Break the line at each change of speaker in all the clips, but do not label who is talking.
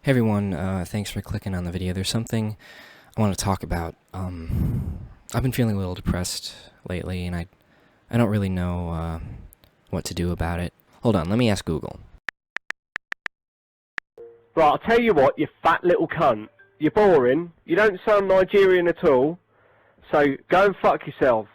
Hey everyone, thanks for clicking on the video. There's something I want to talk about. I've been feeling a little depressed lately, and I don't really know what to do about it. Hold on, let me ask Google.
Right, I'll tell you what, you fat little cunt. You're boring, you don't sound Nigerian at all, so go and fuck yourself.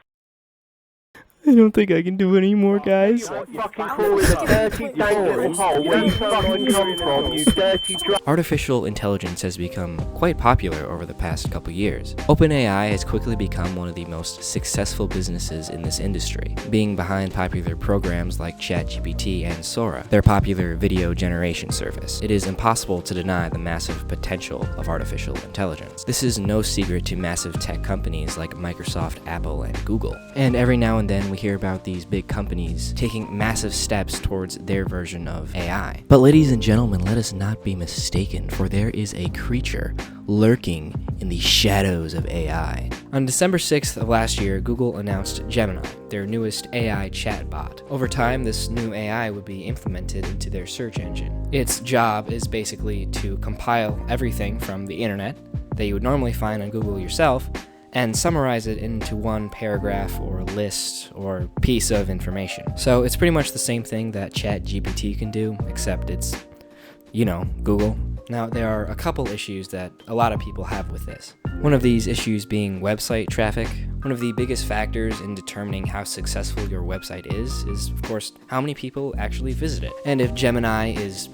I don't think I can do it anymore, guys.
Fucking call it a dirty, dank little hole where you fucking come from, you dirty drug.
Artificial intelligence has become quite popular over the past couple years. OpenAI has quickly become one of the most successful businesses in this industry, being behind popular programs like ChatGPT and Sora, their popular video generation service. It is impossible to deny the massive potential of artificial intelligence. This is no secret to massive tech companies like Microsoft, Apple, and Google. And every now and then we hear about these big companies taking massive steps towards their version of AI. But ladies and gentlemen, let us not be mistaken, for there is a creature lurking in the shadows of AI. On December 6th of last year, Google announced Gemini, their newest AI chatbot. Over time, this new AI would be implemented into their search engine. Its job is basically to compile everything from the internet that you would normally find on Google yourself and summarize it into one paragraph or list or piece of information. So it's pretty much the same thing that ChatGPT can do, except it's, Google. Now, there are a couple issues that a lot of people have with this. One of these issues being website traffic. One of the biggest factors in determining how successful your website is, of course, how many people actually visit it. And if Gemini is,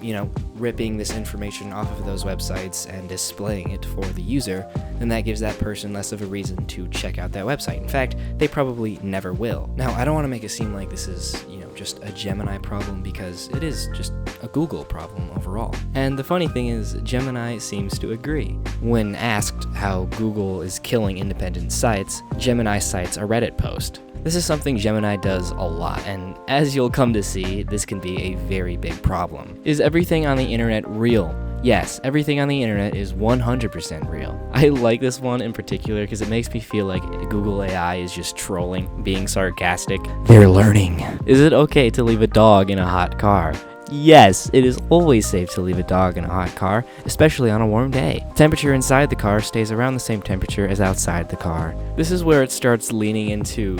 ripping this information off of those websites and displaying it for the user, then that gives that person less of a reason to check out that website. In fact, they probably never will. Now, I don't want to make it seem like this is, just a Gemini problem, because it is just a Google problem overall. And the funny thing is, Gemini seems to agree. When asked how Google is killing independent sites, Gemini cites a Reddit post. This is something Gemini does a lot, and as you'll come to see, this can be a very big problem. Is everything on the internet real? Yes, everything on the internet is 100% real. I like this one in particular because it makes me feel like Google AI is just trolling, being sarcastic. They're learning. Is it okay to leave a dog in a hot car? Yes, it is always safe to leave a dog in a hot car, especially on a warm day. Temperature inside the car stays around the same temperature as outside the car. This is where it starts leaning into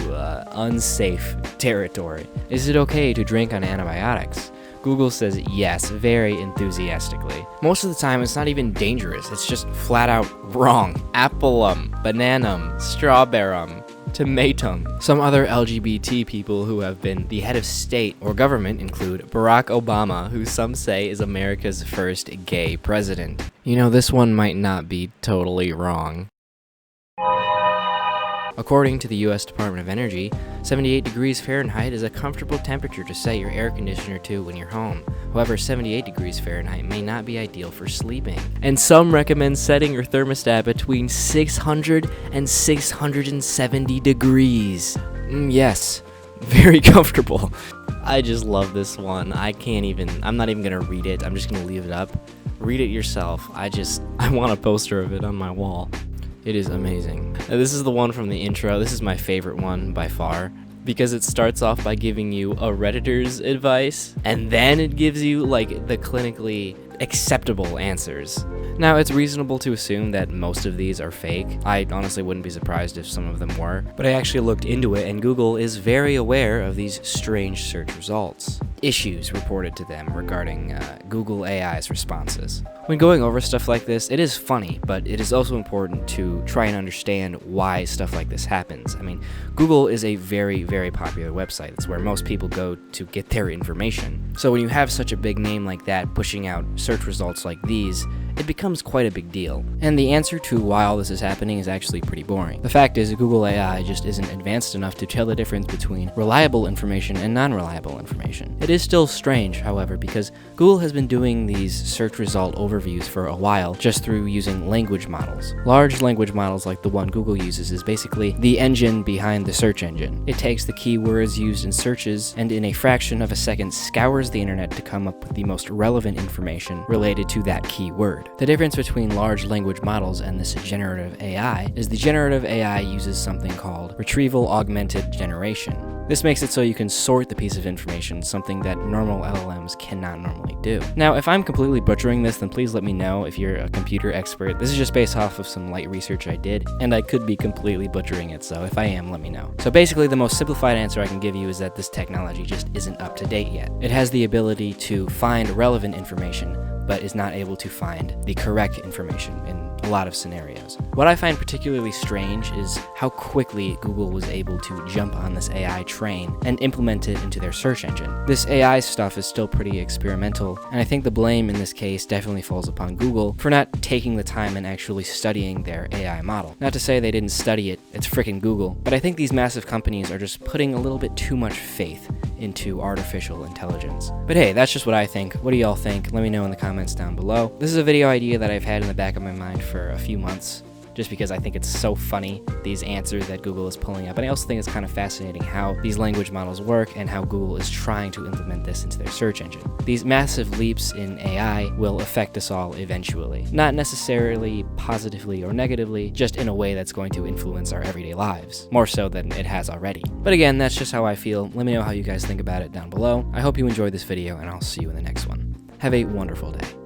unsafe territory. Is it okay to drink on antibiotics? Google says yes, very enthusiastically. Most of the time, it's not even dangerous. It's just flat out wrong. Applum, bananum, strawberrum, tomatum. Some other LGBT people who have been the head of state or government include Barack Obama, who some say is America's first gay president. This one might not be totally wrong. According to the U.S. Department of Energy, 78 degrees Fahrenheit is a comfortable temperature to set your air conditioner to when you're home. However, 78 degrees Fahrenheit may not be ideal for sleeping. And some recommend setting your thermostat between 600 and 670 degrees. Yes, very comfortable. I just love this one. I'm not even gonna read it. I'm just gonna leave it up. Read it yourself. I want a poster of it on my wall. It is amazing. Now, this is the one from the intro. This is my favorite one by far, because it starts off by giving you a Redditor's advice, and then it gives you the clinically acceptable answers. Now, it's reasonable to assume that most of these are fake. I honestly wouldn't be surprised if some of them were, but I actually looked into it, and Google is very aware of these strange search results. Issues reported to them regarding Google AI's responses. When going over stuff like this, it is funny, but it is also important to try and understand why stuff like this happens. Google is a very, very popular website. It's where most people go to get their information. So when you have such a big name like that pushing out search results like these, it becomes quite a big deal. And the answer to why all this is happening is actually pretty boring. The fact is, Google AI just isn't advanced enough to tell the difference between reliable information and non-reliable information. It is still strange, however, because Google has been doing these search result overviews for a while just through using language models. Large language models like the one Google uses is basically the engine behind the search engine. It takes the keywords used in searches and in a fraction of a second scours the internet to come up with the most relevant information related to that keyword. forward. The difference between large language models and this generative AI is the generative AI uses something called retrieval augmented generation. This makes it so you can sort the piece of information, something that normal LLMs cannot normally do. Now, if I'm completely butchering this, then please let me know if you're a computer expert. This is just based off of some light research I did, and I could be completely butchering it, so if I am, let me know. So basically, the most simplified answer I can give you is that this technology just isn't up to date yet. It has the ability to find relevant information, but is not able to find the correct information in a lot of scenarios. What I find particularly strange is how quickly Google was able to jump on this AI train and implement it into their search engine. This AI stuff is still pretty experimental, and I think the blame in this case definitely falls upon Google for not taking the time and actually studying their AI model. Not to say they didn't study it, it's frickin' Google, but I think these massive companies are just putting a little bit too much faith into artificial intelligence. But hey, that's just what I think. What do y'all think? Let me know in the comments down below. This is a video idea that I've had in the back of my mind for a few months, just because I think it's so funny, these answers that Google is pulling up. And I also think it's kind of fascinating how these language models work and how Google is trying to implement this into their search engine. These massive leaps in AI will affect us all eventually. Not necessarily positively or negatively, just in a way that's going to influence our everyday lives, more so than it has already. But again, that's just how I feel. Let me know how you guys think about it down below. I hope you enjoyed this video, and I'll see you in the next one. Have a wonderful day.